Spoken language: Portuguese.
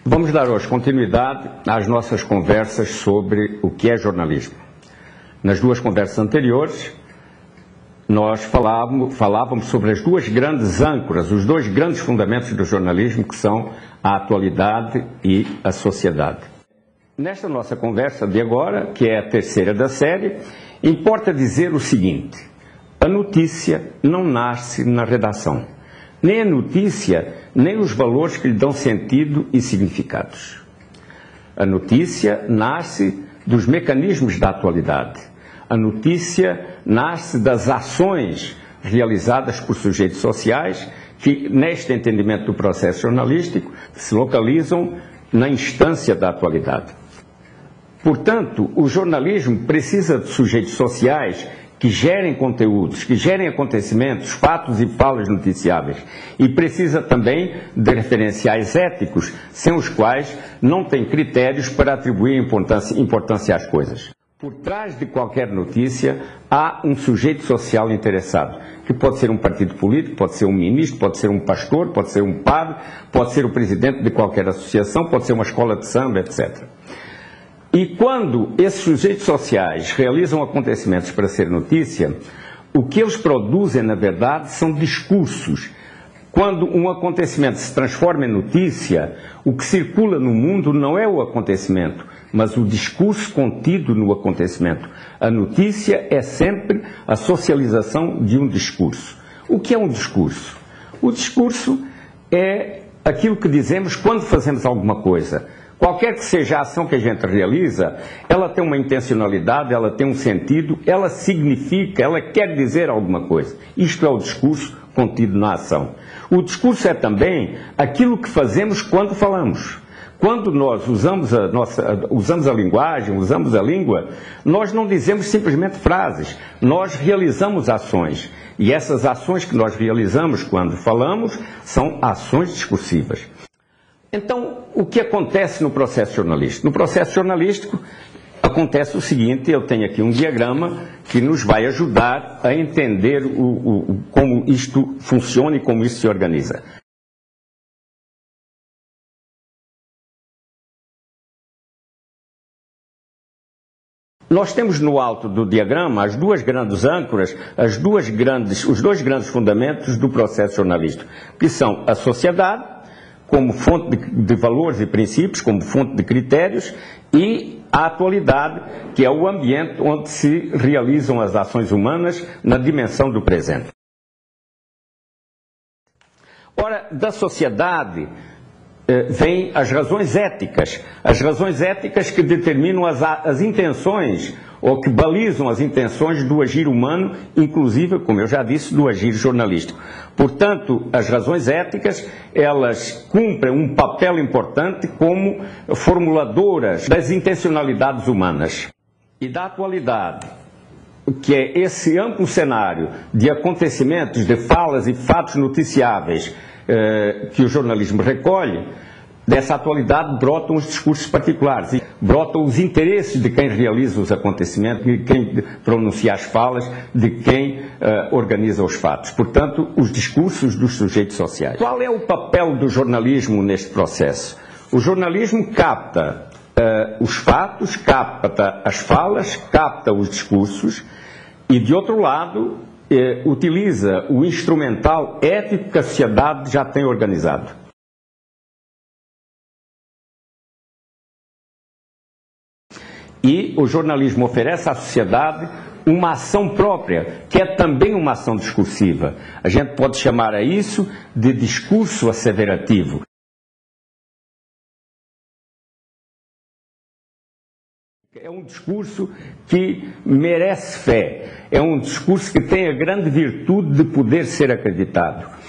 Vamos dar hoje continuidade às nossas conversas sobre o que é jornalismo. Nas duas conversas anteriores, nós falávamos sobre as duas grandes âncoras, os dois grandes fundamentos do jornalismo, que são a atualidade e a sociedade. Nesta nossa conversa de agora, que é a terceira da série, importa dizer o seguinte: a notícia não nasce na redação. Nem a notícia, nem os valores que lhe dão sentido e significados. A notícia nasce dos mecanismos da atualidade. A notícia nasce das ações realizadas por sujeitos sociais que, neste entendimento do processo jornalístico, se localizam na instância da atualidade. Portanto, o jornalismo precisa de sujeitos sociais que gerem conteúdos, que gerem acontecimentos, fatos e falas noticiáveis. E precisa também de referenciais éticos, sem os quais não tem critérios para atribuir importância às coisas. Por trás de qualquer notícia há um sujeito social interessado, que pode ser um partido político, pode ser um ministro, pode ser um pastor, pode ser um padre, pode ser o presidente de qualquer associação, pode ser uma escola de samba, etc. E quando esses sujeitos sociais realizam acontecimentos para ser notícia, o que eles produzem, na verdade, são discursos. Quando um acontecimento se transforma em notícia, o que circula no mundo não é o acontecimento, mas o discurso contido no acontecimento. A notícia é sempre a socialização de um discurso. O que é um discurso? O discurso é aquilo que dizemos quando fazemos alguma coisa. Qualquer que seja a ação que a gente realiza, ela tem uma intencionalidade, ela tem um sentido, ela significa, ela quer dizer alguma coisa. Isto é o discurso contido na ação. O discurso é também aquilo que fazemos quando falamos. Quando nós usamos a linguagem, usamos a língua, nós não dizemos simplesmente frases, nós realizamos ações. E essas ações que nós realizamos quando falamos são ações discursivas. Então, o que acontece no processo jornalístico? No processo jornalístico acontece o seguinte: eu tenho aqui um diagrama que nos vai ajudar a entender como isto funciona e como isso se organiza. Nós temos no alto do diagrama as duas grandes âncoras, os dois grandes fundamentos do processo jornalístico, que são a sociedade, como fonte de valores e princípios, como fonte de critérios, e a atualidade, que é o ambiente onde se realizam as ações humanas na dimensão do presente. Ora, da sociedade vêm as razões éticas que determinam as intenções, ou que balizam as intenções do agir humano, inclusive, como eu já disse, do agir jornalístico. Portanto, as razões éticas, elas cumprem um papel importante como formuladoras das intencionalidades humanas. E da atualidade, que é esse amplo cenário de acontecimentos, de falas e fatos noticiáveis que o jornalismo recolhe, dessa atualidade brotam os discursos particulares, brotam os interesses de quem realiza os acontecimentos, de quem pronuncia as falas, de quem organiza os fatos. Portanto, os discursos dos sujeitos sociais. Qual é o papel do jornalismo neste processo? O jornalismo capta os fatos, capta as falas, capta os discursos e, de outro lado, utiliza o instrumental ético que a sociedade já tem organizado. E o jornalismo oferece à sociedade uma ação própria, que é também uma ação discursiva. A gente pode chamar a isso de discurso asseverativo. É um discurso que merece fé, é um discurso que tem a grande virtude de poder ser acreditado.